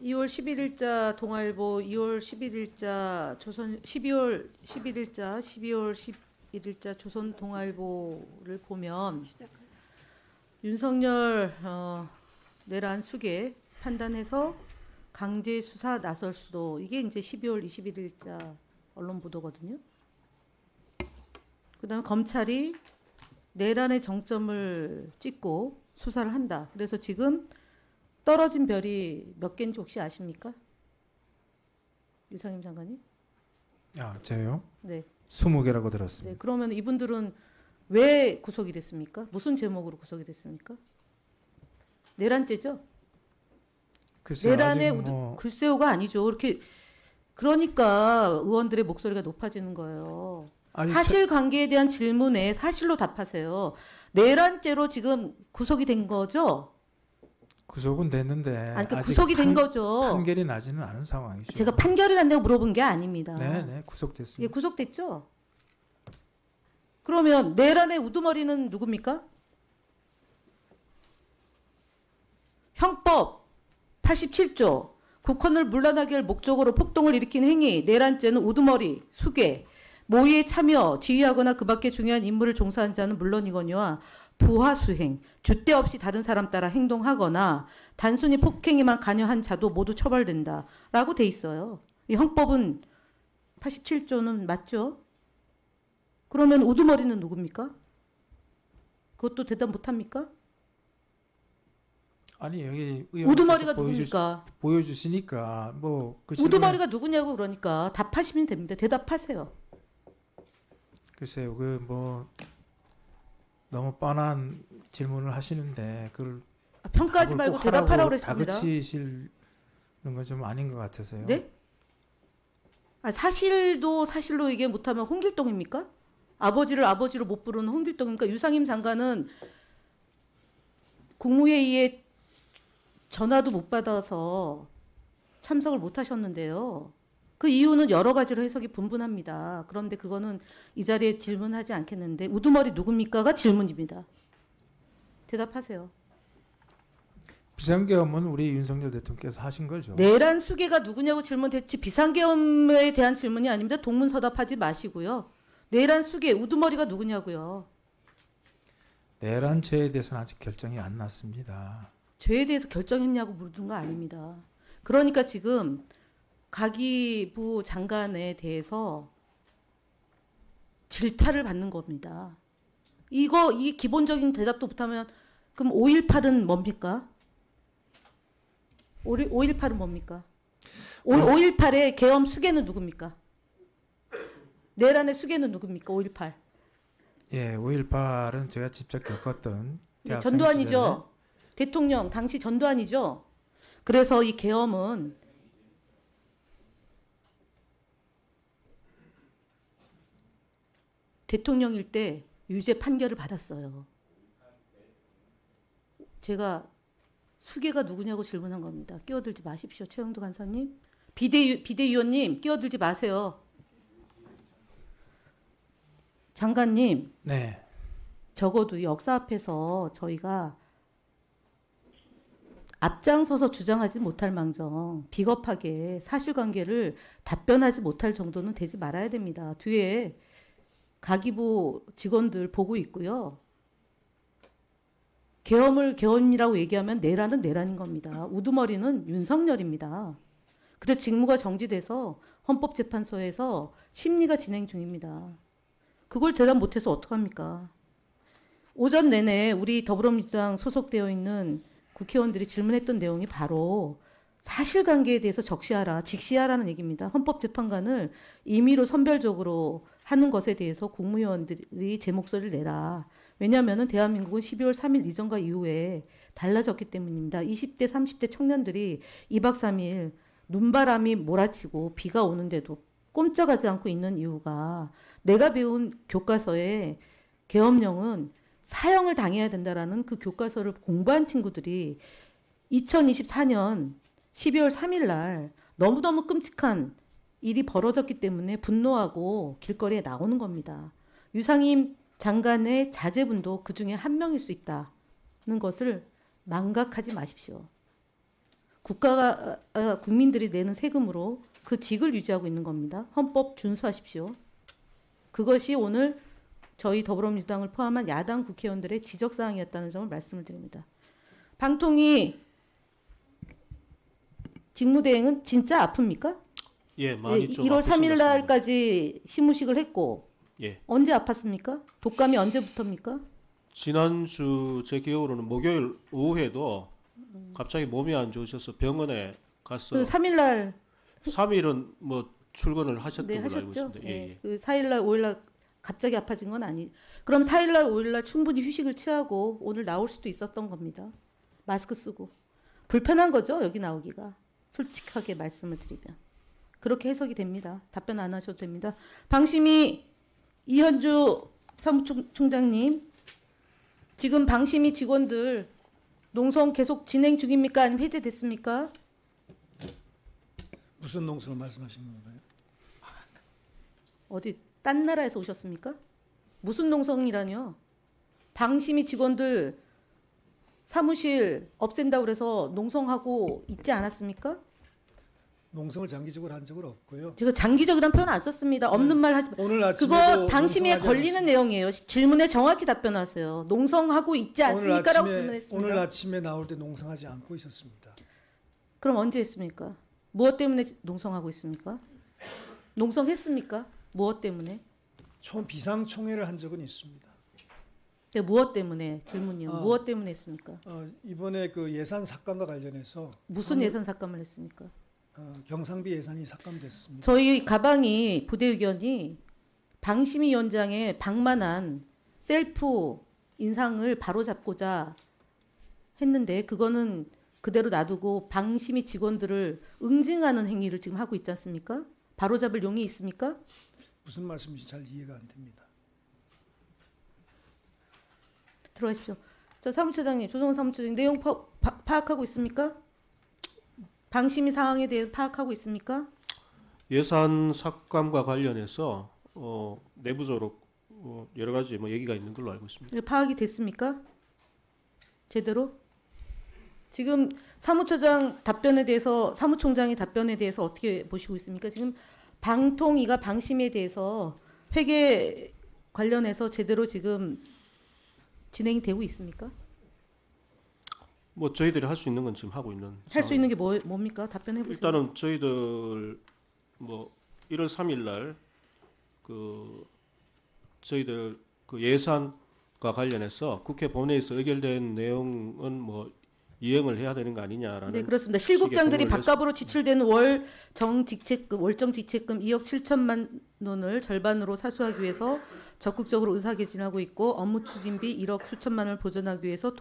2월 11일자 동아일보, 2월 11일자 조선, 12월 11일자, 12월 11일자 조선 동아일보를 보면 윤석열 내란 수계 판단해서 강제 수사 나설 수도, 이게 이제 12월 21일자 언론 보도거든요. 그다음에 검찰이 내란의 정점을 찍고 수사를 한다. 그래서 지금 떨어진 별이 몇 개인지 혹시 아십니까? 유상임 장관님? 아, 저요? 네. 20개라고 들었습니다. 네. 그러면 이분들은 왜 구속이 됐습니까? 무슨 제목으로 구속이 됐습니까? 내란죄죠? 글쎄요, 내란의 아직 뭐 글쎄요가 아니죠. 이렇게 그러니까 의원들의 목소리가 높아지는 거예요. 아직 사실관계에 대한 질문에 사실로 답하세요. 내란죄로 지금 구속이 된 거죠? 구속은 됐는데 아니, 그러니까 아직 구속이 된 거죠. 판결이 나지는 않은 상황이죠. 제가 판결이 난다고 물어본 게 아닙니다. 네, 예, 구속됐습니다. 구속됐죠? 그러면 내란의 우두머리는 누굽니까? 형법 87조 국헌을 문란하게 할 목적으로 폭동을 일으킨 행위, 내란죄는 우두머리, 수괴, 모의에 참여, 지휘하거나 그 밖에 중요한 임무를 종사한 자는 물론이거니와 부하 수행, 줏대 없이 다른 사람 따라 행동하거나 단순히 폭행에만 관여한 자도 모두 처벌된다 라고 돼 있어요. 이 형법은 87조는 맞죠? 그러면 우두머리는 누굽니까? 그것도 대답 못합니까? 아니 여기 우두머리가 의원께서 누굽니까? 보여주시니까 뭐그 우두머리가 누구냐고 그러니까 답하시면 됩니다. 대답하세요. 글쎄요, 그 뭐 너무 뻔한 질문을 하시는데 그걸 평가하지 답을 말고 꼭 대답하라고 하라고 그랬습니다. 다그치시는 건 좀 아닌 것 같아서요. 네? 아, 사실도 사실로 얘기 못하면 홍길동입니까? 아버지를 아버지로 못 부르는 홍길동입니까? 유상임 장관은 국무회의에 전화도 못 받아서 참석을 못 하셨는데요. 그 이유는 여러 가지로 해석이 분분합니다. 그런데 그거는 이 자리에 질문하지 않겠는데 우두머리 누굽니까가 질문입니다. 대답하세요. 비상계엄은 우리 윤석열 대통령께서 하신 거죠. 내란 수괴가 누구냐고 질문했지 비상계엄에 대한 질문이 아닙니다. 동문서답하지 마시고요. 내란 수괴 우두머리가 누구냐고요. 내란죄에 대해서는 아직 결정이 안 났습니다. 죄에 대해서 결정했냐고 물은 거 아닙니다. 그러니까 지금 가기부 장관에 대해서 질타를 받는 겁니다. 이 기본적인 대답도 못하면 그럼 5.18은 뭡니까? 5.18은 뭡니까? 5.18의 계엄 수괴는 누굽니까? 내란의 수괴는 누굽니까? 5.18. 예, 5.18은 제가 직접 겪었던 네, 대학생 전두환이죠. 대통령 당시 전두환이죠. 그래서 이 계엄은 대통령일 때 유죄 판결을 받았어요. 제가 수괴가 누구냐고 질문한 겁니다. 끼어들지 마십시오. 최영도 간사님. 비대위원님 끼어들지 마세요. 장관님. 네. 적어도 역사 앞에서 저희가 앞장서서 주장하지 못할 망정 비겁하게 사실관계를 답변하지 못할 정도는 되지 말아야 됩니다. 뒤에 가기부 직원들 보고 있고요. 계엄을 계엄이라고 얘기하면 내란은 내란인 겁니다. 우두머리는 윤석열입니다. 그래서 직무가 정지돼서 헌법재판소에서 심리가 진행 중입니다. 그걸 대답 못해서 어떡합니까? 오전 내내 우리 더불어민주당 소속되어 있는 국회의원들이 질문했던 내용이 바로 사실관계에 대해서 적시하라, 직시하라는 얘기입니다. 헌법재판관을 임의로 선별적으로 하는 것에 대해서 국무위원들이 제 목소리를 내라. 왜냐하면 대한민국은 12월 3일 이전과 이후에 달라졌기 때문입니다. 20대, 30대 청년들이 2박 3일 눈바람이 몰아치고 비가 오는데도 꼼짝하지 않고 있는 이유가 내가 배운 교과서에 계엄령은 사형을 당해야 된다라는 그 교과서를 공부한 친구들이 2024년 12월 3일 날 너무너무 끔찍한 일이 벌어졌기 때문에 분노하고 길거리에 나오는 겁니다. 유상임 장관의 자제분도 그 중에 한 명일 수 있다는 것을 망각하지 마십시오. 국가가 국민들이 내는 세금으로 그 직을 유지하고 있는 겁니다. 헌법 준수하십시오. 그것이 오늘 저희 더불어민주당을 포함한 야당 국회의원들의 지적사항이었다는 점을 말씀을 드립니다. 방통위 직무대행은 진짜 아픕니까? 예, 많이 좀 1월 아프신 3일 것 같습니다. 날까지 시무식을 했고 예, 언제 아팠습니까? 독감이 언제부터입니까? 지난주 제 기억으로는 목요일 오후에도 갑자기 몸이 안 좋으셔서 병원에 가서 그 3일 날 3일은 뭐 출근을 하셨던 네, 걸로 알고 하셨죠? 있습니다. 예, 예. 그 4일 날 5일 날 갑자기 아파진 건 아니. 그럼 4일 날 5일 날 충분히 휴식을 취하고 오늘 나올 수도 있었던 겁니다. 마스크 쓰고. 불편한 거죠, 여기 나오기가. 솔직하게 말씀을 드리면. 그렇게 해석이 됩니다. 답변 안 하셔도 됩니다. 방심위 이현주 사무총장님, 지금 방심위 직원들 농성 계속 진행 중입니까? 아니면 해제됐습니까? 무슨 농성을 말씀하시는 건가요? 어디 딴 나라에서 오셨습니까? 무슨 농성이라뇨? 방심위 직원들 사무실 없앤다고 그래서 농성하고 있지 않았습니까? 농성을 장기적으로 한 적은 없고요. 제가 장기적이라는 표현 안 썼습니다. 없는 말 하지 마. 오늘 아침에도 그거 방심위에 농성하지 걸리는 않았습니다. 내용이에요. 질문에 정확히 답변하세요. 농성하고 있지 않습니까? 라고 질문했습니다. 오늘 아침에 나올 때 농성하지 않고 있었습니다. 그럼 언제 했습니까? 무엇 때문에 농성하고 있습니까? 농성했습니까? 무엇 때문에? 총 비상총회를 한 적은 있습니다. 네, 무엇 때문에? 질문이요. 아. 무엇 때문에 했습니까? 이번에 그 예산 삭감과 관련해서 무슨 예산 삭감을 했습니까? 경상비 예산이 삭감됐습니다. 저희 가방이 부대 의견이 방심위원장의 방만한 셀프 인상을 바로잡고자 했는데 그거는 그대로 놔두고 방심위 직원들을 응징하는 행위를 지금 하고 있지 않습니까? 바로잡을 용이 있습니까? 무슨 말씀인지 잘 이해가 안 됩니다. 들어가십시오. 저 사무처장님, 조성원 사무처장님 내용 파악하고 있습니까? 방심위 상황에 대해서 파악하고 있습니까? 예산 삭감과 관련해서 내부적으로 여러 가지 뭐 얘기가 있는 걸로 알고 있습니다. 파악이 됐습니까? 제대로? 지금 사무총장의 답변에 대해서 어떻게 보시고 있습니까? 지금 방통위가 방심에 대해서 회계 관련해서 제대로 지금 진행이 되고 있습니까? 뭐 저희들이 할 수 있는 건 지금 하고 있는 할 수 상황입니다. 있는 게 뭡니까? 답변해 보세요. 일단은 저희들 뭐 1월 3일 날 그 저희들 그 예산과 관련해서 국회 본회의에서 의결된 내용은 뭐 이행을 해야 되는 거 아니냐라는 네, 그렇습니다. 실국장들이 식의 밥값으로 지출되는 월정 직책금 2억 7천만 원을 절반으로 사수하기 위해서 적극적으로 의사개진하고 있고 업무 추진비 1억 수천만 원을 보전하기 위해서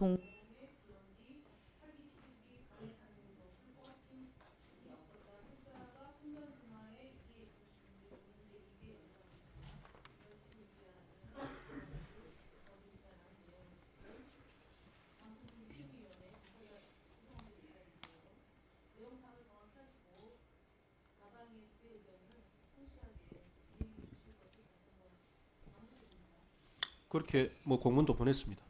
그렇게 뭐 공문도 보냈습니다.